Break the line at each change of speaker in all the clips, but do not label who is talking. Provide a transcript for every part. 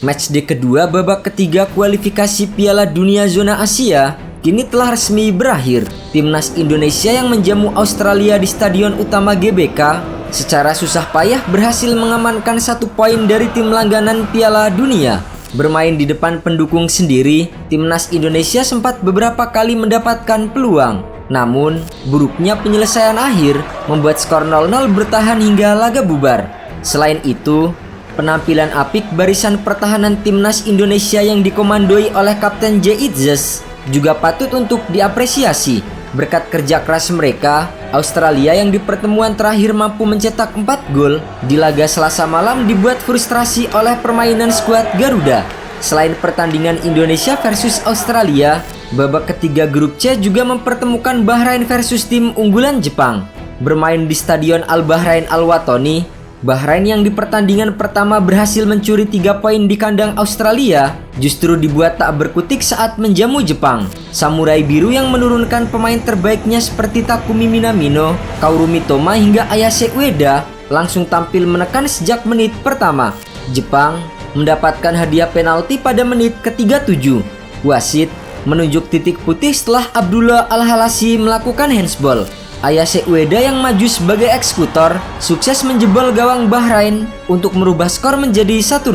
Matchday kedua babak ketiga kualifikasi Piala Dunia Zona Asia kini telah resmi berakhir. Timnas Indonesia yang menjamu Australia di Stadion Utama GBK secara susah payah berhasil mengamankan 1 poin dari tim langganan Piala Dunia. Bermain di depan pendukung sendiri, Timnas Indonesia sempat beberapa kali mendapatkan peluang. Namun, buruknya penyelesaian akhir membuat skor 0-0 bertahan hingga laga bubar. Selain itu, penampilan apik barisan pertahanan Timnas Indonesia yang dikomandoi oleh Kapten J. Itzes juga patut untuk diapresiasi. Berkat kerja keras mereka, Australia yang di pertemuan terakhir mampu mencetak 4 gol di laga Selasa malam dibuat frustrasi oleh permainan skuad Garuda. Selain pertandingan Indonesia versus Australia, babak ketiga grup C juga mempertemukan Bahrain versus tim unggulan Jepang. Bermain di Stadion Al-Bahrain Al-Watani, Bahrain yang di pertandingan pertama berhasil mencuri 3 poin di kandang Australia justru dibuat tak berkutik saat menjamu Jepang. Samurai Biru yang menurunkan pemain terbaiknya seperti Takumi Minamino, Kaoru Mitoma hingga Ayase Ueda langsung tampil menekan sejak menit pertama. Jepang mendapatkan hadiah penalti pada menit ke-37. Wasit menunjuk titik putih setelah Abdullah Al-Halasi melakukan handsball. Ayase Ueda yang maju sebagai eksekutor sukses menjebol gawang Bahrain untuk merubah skor menjadi 1-0.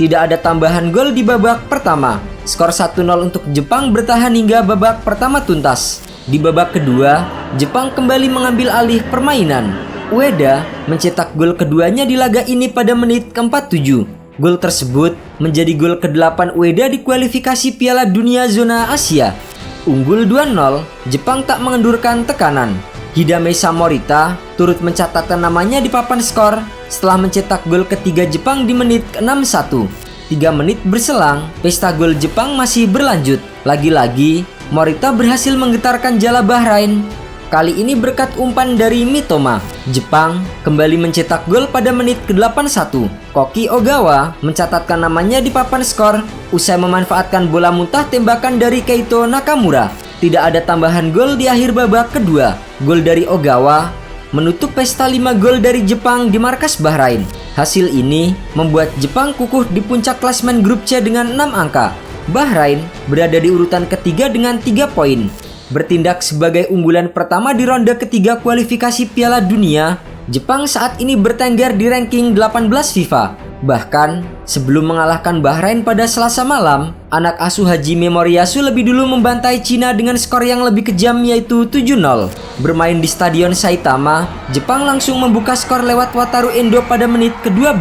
Tidak ada tambahan gol di babak pertama. Skor 1-0 untuk Jepang bertahan hingga babak pertama tuntas. Di babak kedua, Jepang kembali mengambil alih permainan. Ueda mencetak gol keduanya di laga ini pada menit ke-47. Gol tersebut menjadi gol ke-8 Ueda di kualifikasi Piala Dunia Zona Asia. Unggul 2-0, Jepang tak mengendurkan tekanan. Hidamesa Morita turut mencatatkan namanya di papan skor setelah mencetak gol ketiga Jepang di menit ke-61. 3 menit berselang, pesta gol Jepang masih berlanjut. Lagi-lagi, Morita berhasil menggetarkan jala Bahrain. Kali ini berkat umpan dari Mitoma, Jepang kembali mencetak gol pada menit ke-81. Koki Ogawa mencatatkan namanya di papan skor usai memanfaatkan bola muntah tembakan dari Keito Nakamura. Tidak ada tambahan gol di akhir babak kedua. Gol dari Ogawa menutup pesta 5 gol dari Jepang di markas Bahrain. Hasil ini membuat Jepang kukuh di puncak klasemen grup C dengan 6 angka. Bahrain berada di urutan ketiga dengan 3 poin. Bertindak sebagai unggulan pertama di ronde ketiga kualifikasi Piala Dunia, Jepang saat ini bertengger di ranking 18 FIFA. Bahkan, sebelum mengalahkan Bahrain pada Selasa malam, anak asuh Hajime Moriyasu lebih dulu membantai Cina dengan skor yang lebih kejam yaitu 7-0. Bermain di Stadion Saitama, Jepang langsung membuka skor lewat Wataru Endo pada menit ke-12.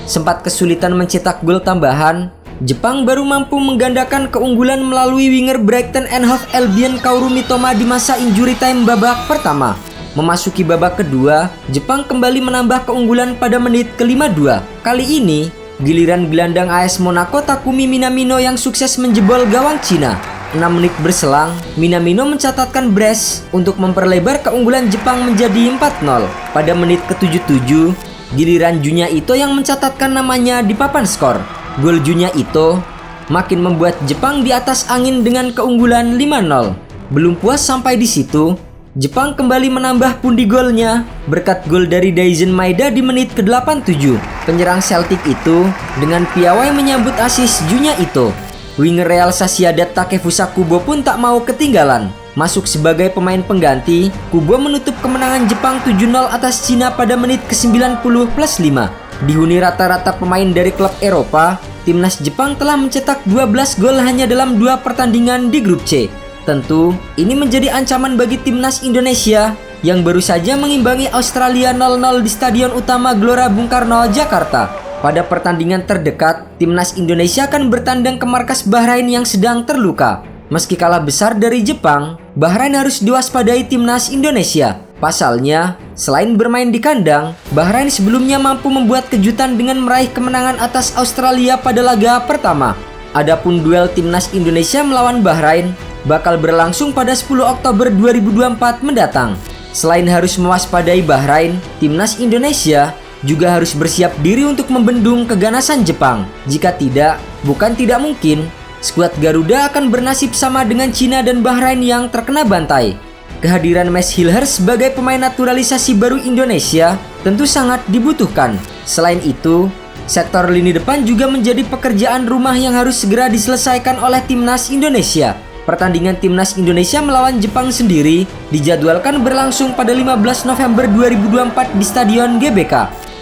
Sempat kesulitan mencetak gol tambahan, Jepang baru mampu menggandakan keunggulan melalui winger Brighton and Hove Albion Kaoru Mitoma di masa injury time babak pertama. Memasuki babak kedua, Jepang kembali menambah keunggulan pada menit ke-52. Kali ini, giliran gelandang AS Monaco Takumi Minamino yang sukses menjebol gawang Cina. 6 menit berselang, Minamino mencatatkan brace untuk memperlebar keunggulan Jepang menjadi 4-0. Pada menit ke-77, giliran Junya Ito yang mencatatkan namanya di papan skor. Gol Junya Ito makin membuat Jepang di atas angin dengan keunggulan 5-0. Belum puas sampai di situ, Jepang kembali menambah pundi golnya berkat gol dari Daizen Maeda di menit ke-87. Penyerang Celtic itu dengan piawai menyambut asis Junya Ito. Winger Real Sociedad Takefusa Kubo pun tak mau ketinggalan. Masuk sebagai pemain pengganti, Kubo menutup kemenangan Jepang 7-0 atas Cina pada menit ke-90 plus 5. Dihuni rata-rata pemain dari klub Eropa, timnas Jepang telah mencetak 12 gol hanya dalam 2 pertandingan di grup C. Tentu, ini menjadi ancaman bagi timnas Indonesia yang baru saja mengimbangi Australia 0-0 di Stadion Utama Gelora Bung Karno, Jakarta. Pada pertandingan terdekat, timnas Indonesia akan bertandang ke markas Bahrain yang sedang terluka. Meski kalah besar dari Jepang, Bahrain harus diwaspadai timnas Indonesia. Pasalnya, selain bermain di kandang, Bahrain sebelumnya mampu membuat kejutan dengan meraih kemenangan atas Australia pada laga pertama. Adapun duel timnas Indonesia melawan Bahrain bakal berlangsung pada 10 Oktober 2024 mendatang. Selain harus mewaspadai Bahrain, timnas Indonesia juga harus bersiap diri untuk membendung keganasan Jepang. Jika tidak, bukan tidak mungkin, skuad Garuda akan bernasib sama dengan Cina dan Bahrain yang terkena bantai. Kehadiran Max Hilher sebagai pemain naturalisasi baru Indonesia tentu sangat dibutuhkan. Selain itu, Sektor lini depan juga menjadi pekerjaan rumah yang harus segera diselesaikan oleh timnas Indonesia. Pertandingan timnas Indonesia melawan Jepang sendiri dijadwalkan berlangsung pada 15 November 2024 di Stadion GBK.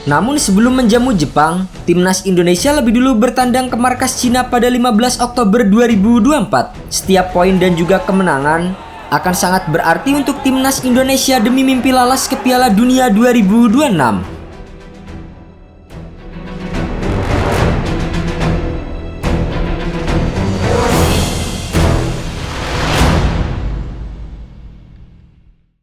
Namun sebelum menjamu Jepang, timnas Indonesia lebih dulu bertandang ke markas Cina pada 15 Oktober 2024. Setiap poin dan juga kemenangan akan sangat berarti untuk timnas Indonesia demi mimpi lolos ke Piala Dunia 2026.